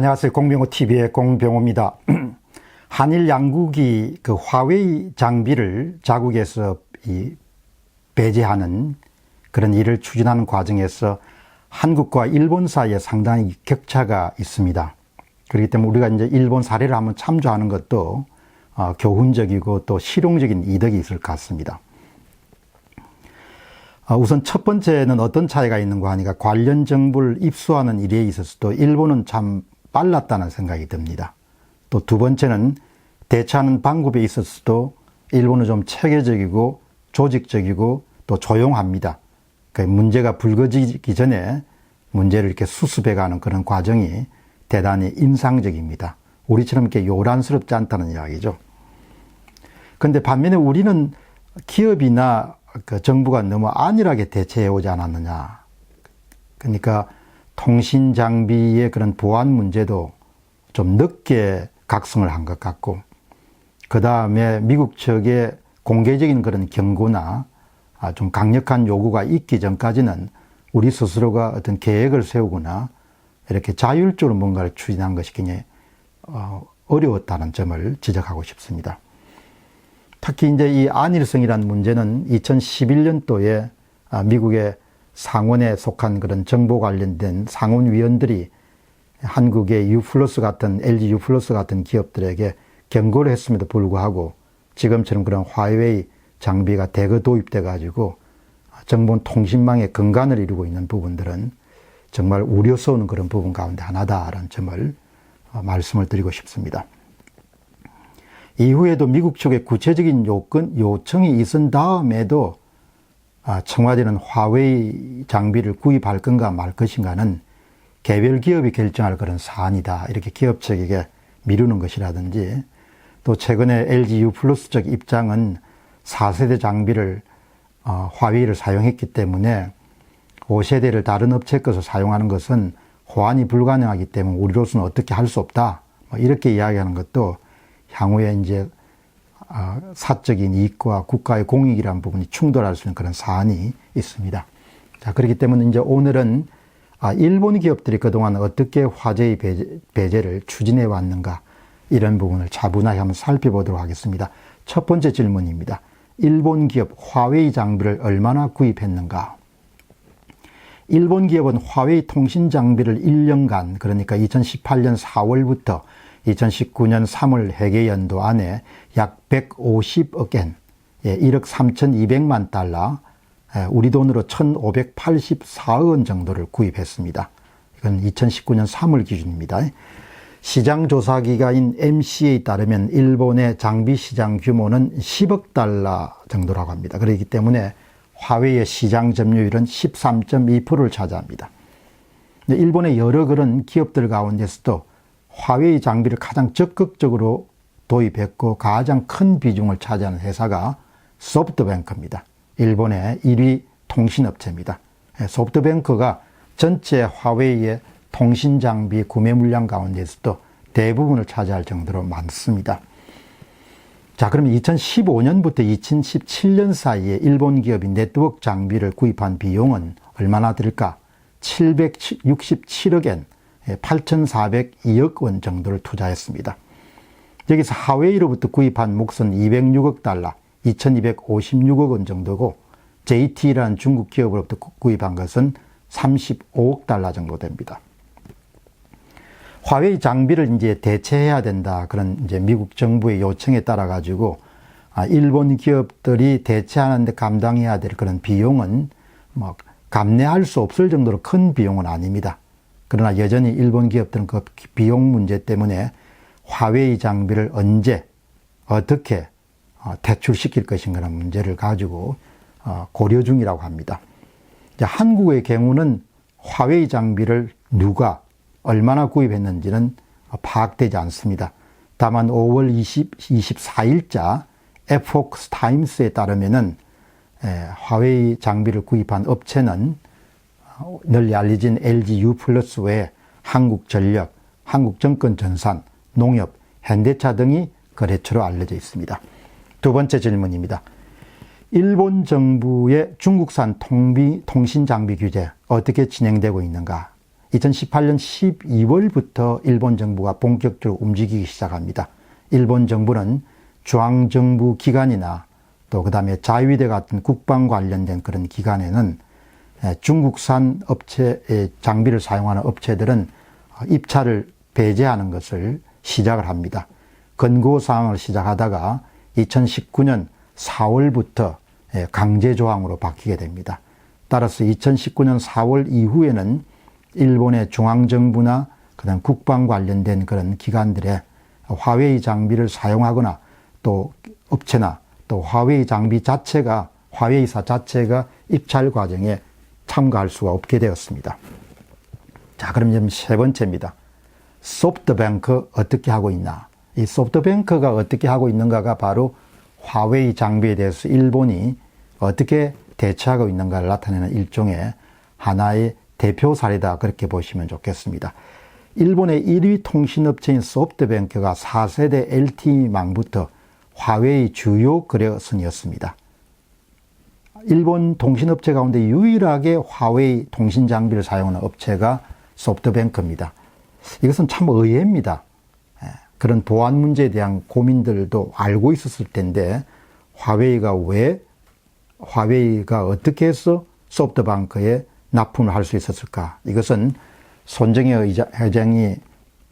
안녕하세요. 공병호TV의 공병호입니다. 한일 양국이 그 화웨이 장비를 자국에서 배제하는 그런 일을 추진하는 과정에서 한국과 일본 사이에 상당히 격차가 있습니다. 그렇기 때문에 우리가 이제 일본 사례를 한번 참조하는 것도 교훈적이고 또 실용적인 이득이 있을 것 같습니다. 우선 첫 번째는 어떤 차이가 있는가 하니까 관련 정보를 입수하는 일에 있어서도 일본은 참 빨랐다는 생각이 듭니다. 또 두 번째는 대처하는 방법에 있어서도 일본은 좀 체계적이고 조직적이고 또 조용합니다. 그러니까 문제가 불거지기 전에 문제를 이렇게 수습해가는 그런 과정이 대단히 인상적입니다. 우리처럼 이렇게 요란스럽지 않다는 이야기죠. 그런데 반면에 우리는 기업이나 그 정부가 너무 안일하게 대처해 오지 않았느냐. 그러니까 통신 장비의 그런 보안 문제도 좀 늦게 각성을 한 것 같고, 그 다음에 미국 측의 공개적인 그런 경고나 좀 강력한 요구가 있기 전까지는 우리 스스로가 어떤 계획을 세우거나 이렇게 자율적으로 뭔가를 추진한 것이 굉장히 어려웠다는 점을 지적하고 싶습니다. 특히 이제 이 안일성이라는 문제는 2011년도에 미국의 상원에 속한 그런 정보 관련된 상원위원들이 한국의 유플러스 같은 LG 유플러스 같은 기업들에게 경고를 했음에도 불구하고 지금처럼 그런 화웨이 장비가 대거 도입돼 가지고 정보통신망의 근간을 이루고 있는 부분들은 정말 우려스러운 그런 부분 가운데 하나다라는 점을 말씀을 드리고 싶습니다. 이후에도 미국 측의 구체적인 요청이 있은 다음에도 청와대는 화웨이 장비를 구입할 건가 말 것인가는 개별 기업이 결정할 그런 사안이다, 이렇게 기업 측에게 미루는 것이라든지, 또 최근에 LG U+ 쪽 입장은 4세대 장비를 화웨이를 사용했기 때문에 5세대를 다른 업체 것을 사용하는 것은 호환이 불가능하기 때문에 우리로서는 어떻게 할 수 없다, 이렇게 이야기하는 것도 향후에 이제 사적인 이익과 국가의 공익이라는 부분이 충돌할 수 있는 그런 사안이 있습니다. 자, 그렇기 때문에 이제 오늘은 일본 기업들이 그동안 어떻게 화웨이 배제를 추진해 왔는가, 이런 부분을 차분하게 한번 살펴보도록 하겠습니다. 첫 번째 질문입니다. 일본 기업 화웨이 장비를 얼마나 구입했는가? 일본 기업은 화웨이 통신 장비를 1년간, 그러니까 2018년 4월부터 2019년 3월 회계 연도 안에 약 150억 엔, 1억 3,200만 달러, 우리 돈으로 1,584억 원 정도를 구입했습니다. 이건 2019년 3월 기준입니다. 시장조사기관인 MC에 따르면 일본의 장비 시장 규모는 10억 달러 정도라고 합니다. 그렇기 때문에 화웨이의 시장 점유율은 13.2%를 차지합니다. 일본의 여러 그런 기업들 가운데서도 화웨이 장비를 가장 적극적으로 도입했고 가장 큰 비중을 차지하는 회사가 소프트뱅크입니다. 일본의 1위 통신업체입니다. 소프트뱅크가 전체 화웨이의 통신 장비 구매 물량 가운데서도 대부분을 차지할 정도로 많습니다. 자, 그러면 2015년부터 2017년 사이에 일본 기업이 네트워크 장비를 구입한 비용은 얼마나 들까? 767억 엔, 8,402억 원 정도를 투자했습니다. 여기서 화웨이로부터 구입한 몫은 206억 달러, 2,256억 원 정도고, JT라는 중국 기업으로부터 구입한 것은 35억 달러 정도 됩니다. 화웨이 장비를 이제 대체해야 된다, 그런 이제 미국 정부의 요청에 따라 가지고 일본 기업들이 대체하는데 감당해야 될 그런 비용은 감내할 수 없을 정도로 큰 비용은 아닙니다. 그러나 여전히 일본 기업들은 그 비용 문제 때문에 화웨이 장비를 언제 어떻게 퇴출시킬 것인가라는 문제를 가지고 고려 중이라고 합니다. 한국의 경우는 화웨이 장비를 누가 얼마나 구입했는지는 파악되지 않습니다. 다만 5월 24일자 에포크스 타임스에 따르면은 화웨이 장비를 구입한 업체는 널리 알려진 LG U+ 외에 한국전력, 한국증권전산, 농협, 현대차 등이 거래처로 알려져 있습니다. 두 번째 질문입니다. 일본 정부의 중국산 통신 장비 규제 어떻게 진행되고 있는가? 2018년 12월부터 일본 정부가 본격적으로 움직이기 시작합니다. 일본 정부는 중앙정부 기관이나 또 그다음에 자위대 같은 국방 관련된 그런 기관에는 중국산 업체의 장비를 사용하는 업체들은 입찰을 배제하는 것을 시작을 합니다. 권고사항을 시작하다가 2019년 4월부터 강제 조항으로 바뀌게 됩니다. 따라서 2019년 4월 이후에는 일본의 중앙정부나 그다음 국방 관련된 그런 기관들의 화웨이 장비를 사용하거나 또 업체나 또 화웨이 장비 자체가 화웨이사 자체가 입찰 과정에 참가할 수가 없게 되었습니다. 자, 그럼 이제 세 번째입니다. 소프트뱅크 어떻게 하고 있나? 이 소프트뱅크가 어떻게 하고 있는가가 바로 화웨이 장비에 대해서 일본이 어떻게 대처하고 있는가를 나타내는 일종의 하나의 대표 사례다, 그렇게 보시면 좋겠습니다. 일본의 1위 통신업체인 소프트뱅크가 4세대 LTE망부터 화웨이 주요 거래선이었습니다. 일본 통신업체 가운데 유일하게 화웨이 통신 장비를 사용하는 업체가 소프트뱅크입니다. 이것은 참 의외입니다. 그런 보안 문제에 대한 고민들도 알고 있었을 텐데 화웨이가 어떻게 해서 소프트뱅크에 납품을 할 수 있었을까? 이것은 손정혜 회장이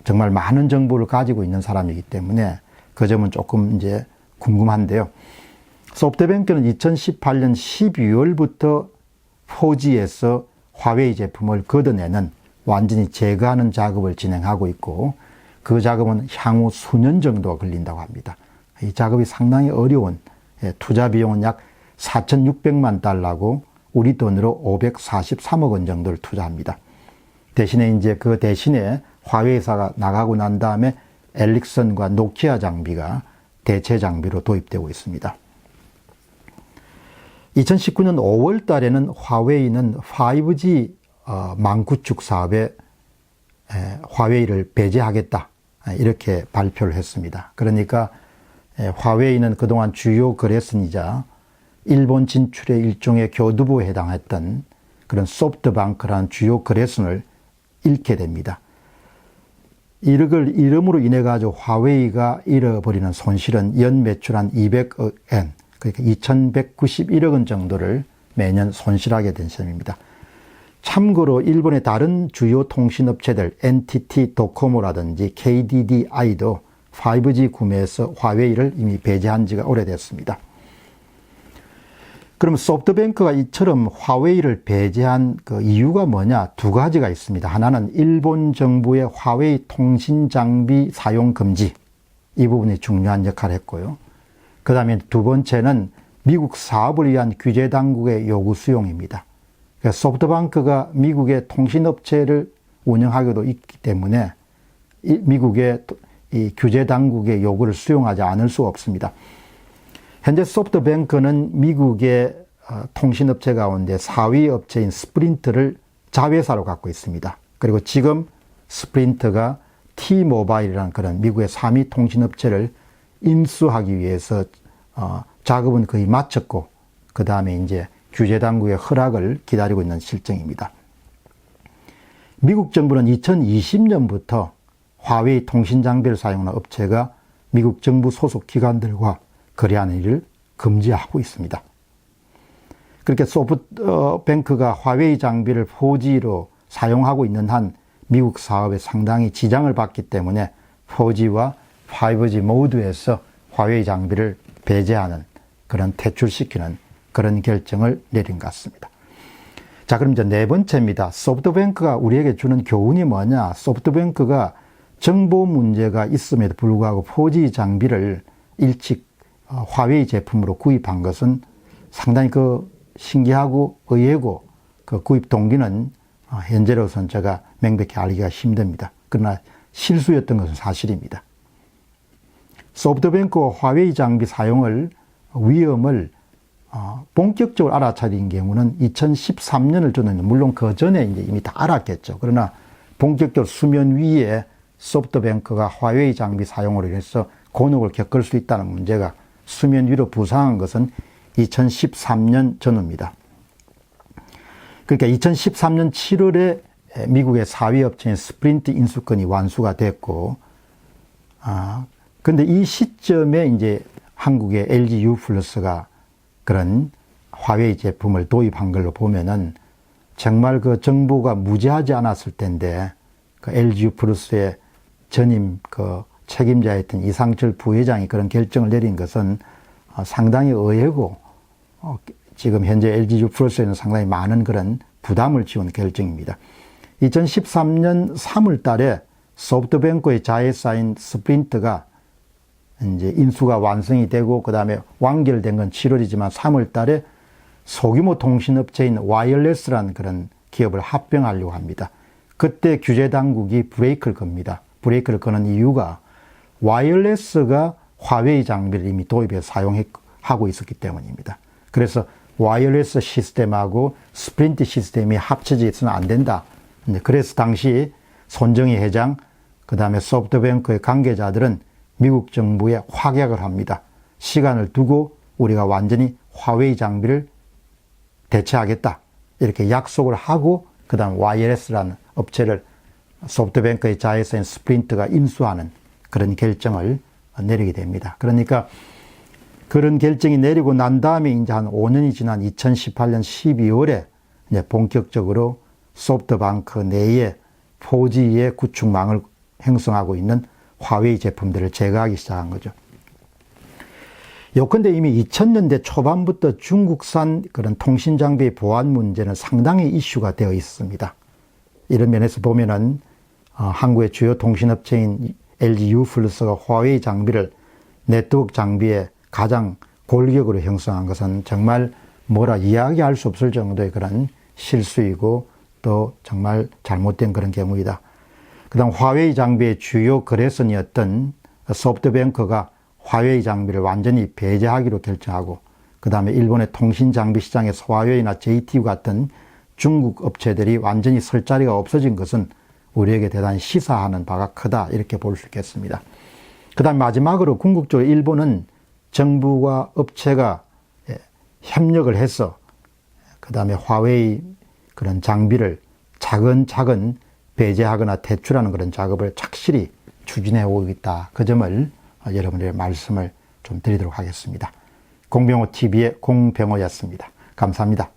정말 많은 정보를 가지고 있는 사람이기 때문에 그 점은 조금 이제 궁금한데요. 소프트뱅크는 2018년 12월부터 4G에서 화웨이 제품을 걷어내는 완전히 제거하는 작업을 진행하고 있고 그 작업은 향후 수년 정도가 걸린다고 합니다. 이 작업이 상당히 어려운, 투자 비용은 약 4,600만 달러고 우리 돈으로 543억 원 정도를 투자합니다. 대신에 그 대신에 화웨이사가 나가고 난 다음에 엘릭슨과 노키아 장비가 대체 장비로 도입되고 있습니다. 2019년 5월 달에는 화웨이는 5G 망구축 사업에 화웨이를 배제하겠다, 이렇게 발표를 했습니다. 그러니까 화웨이는 그동안 주요 거래선이자 일본 진출의 일종의 교두보에 해당했던 그런 소프트뱅크라는 주요 거래선을 잃게 됩니다. 이름으로 인해 가지고 화웨이가 잃어버리는 손실은 연 매출 한 200억 엔, 그러니까 2191억 원 정도를 매년 손실하게 된 셈입니다. 참고로 일본의 다른 주요 통신업체들 NTT 도코모라든지 KDDI도 5G 구매에서 화웨이를 이미 배제한 지가 오래됐습니다. 그럼 소프트뱅크가 이처럼 화웨이를 배제한 그 이유가 뭐냐? 두 가지가 있습니다. 하나는 일본 정부의 화웨이 통신 장비 사용 금지, 이 부분이 중요한 역할을 했고요. 그 다음에 두 번째는 미국 사업을 위한 규제 당국의 요구 수용입니다. 그러니까 소프트뱅크가 미국의 통신업체를 운영하기도 있기 때문에 미국의 이 규제 당국의 요구를 수용하지 않을 수 없습니다. 현재 소프트뱅크는 미국의 통신업체 가운데 4위 업체인 스프린트를 자회사로 갖고 있습니다. 그리고 지금 스프린트가 T-모바일이라는 그런 미국의 3위 통신업체를 인수하기 위해서 작업은 거의 마쳤고 그 다음에 이제 규제 당국의 허락을 기다리고 있는 실정입니다. 미국 정부는 2020년부터 화웨이 통신 장비를 사용하는 업체가 미국 정부 소속 기관들과 거래하는 일을 금지하고 있습니다. 그렇게 소프트뱅크가 화웨이 장비를 4G로 사용하고 있는 한 미국 사업에 상당히 지장을 받기 때문에 4G와 5G 모두에서 화웨이 장비를 배제하는, 그런 퇴출시키는 그런 결정을 내린 것 같습니다. 자, 그럼 이제 네 번째입니다. 소프트뱅크가 우리에게 주는 교훈이 뭐냐? 소프트뱅크가 정보 문제가 있음에도 불구하고 4G 장비를 일찍 화웨이 제품으로 구입한 것은 상당히 신기하고 의외고 그 구입 동기는 현재로서는 제가 명백히 알기가 힘듭니다. 그러나 실수였던 것은 사실입니다. 소프트뱅크와 화웨이 장비 사용을 위험을 본격적으로 알아차린 경우는 2013년을 저는 물론 그 전에 이미 다 알았겠죠. 그러나 본격적으로 수면 위에 소프트뱅크가 화웨이 장비 사용으로 인해서 곤혹을 겪을 수 있다는 문제가 수면 위로 부상한 것은 2013년 전후입니다. 그러니까 2013년 7월에 미국의 4위 업체인 스프린트 인수권이 완수가 됐고, 근데 이 시점에 이제 한국의 LG U+가 그런 화웨이 제품을 도입한 걸로 보면은 정말 그 정부가 무지하지 않았을 텐데, 그 LG U+의 전임 그 책임자였던 이상철 부회장이 그런 결정을 내린 것은 상당히 의외고, 지금 현재 LG U+에는 상당히 많은 그런 부담을 지운 결정입니다. 2013년 3월 달에 소프트뱅크의 자회사인 스프린트가 이제 인수가 완성이 되고, 그 다음에 완결된 건 7월이지만 3월 달에 소규모 통신업체인 와이어레스라는 그런 기업을 합병하려고 합니다. 그때 규제 당국이 브레이크를 겁니다. 브레이크를 거는 이유가 와이어레스가 화웨이 장비를 이미 도입해서 사용하고 있었기 때문입니다. 그래서 와이어레스 시스템하고 스프린트 시스템이 합쳐져 있어는 안 된다. 그래서 당시 손정희 회장, 그 다음에 소프트뱅크의 관계자들은 미국 정부에 확약을 합니다. 시간을 두고 우리가 완전히 화웨이 장비를 대체하겠다. 이렇게 약속을 하고, 그 다음 와이어레스라는 업체를 소프트뱅크의 자회사인 스프린트가 인수하는 그런 결정을 내리게 됩니다. 그러니까 그런 결정이 내리고 난 다음에 이제 한 5년이 지난 2018년 12월에 이제 본격적으로 소프트뱅크 내에 4G의 구축망을 형성하고 있는 화웨이 제품들을 제거하기 시작한 거죠. 요컨대 이미 2000년대 초반부터 중국산 그런 통신 장비의 보안 문제는 상당히 이슈가 되어 있습니다. 이런 면에서 보면은 한국의 주요 통신업체인 LG U+가 화웨이 장비를 네트워크 장비에 가장 골격으로 형성한 것은 정말 뭐라 이야기할 수 없을 정도의 그런 실수이고 또 정말 잘못된 그런 경우이다. 그 다음 화웨이 장비의 주요 거래선이었던 소프트뱅크가 화웨이 장비를 완전히 배제하기로 결정하고, 그 다음에 일본의 통신 장비 시장에서 화웨이나 JTU 같은 중국 업체들이 완전히 설 자리가 없어진 것은 우리에게 대단히 시사하는 바가 크다, 이렇게 볼 수 있겠습니다. 그 다음 마지막으로 궁극적으로 일본은 정부와 업체가 협력을 해서 그 다음에 화웨이 그런 장비를 차근차근 배제하거나 퇴출하는 그런 작업을 착실히 추진해 오고 있다. 그 점을 여러분의 말씀을 좀 드리도록 하겠습니다. 공병호 TV의 공병호였습니다. 감사합니다.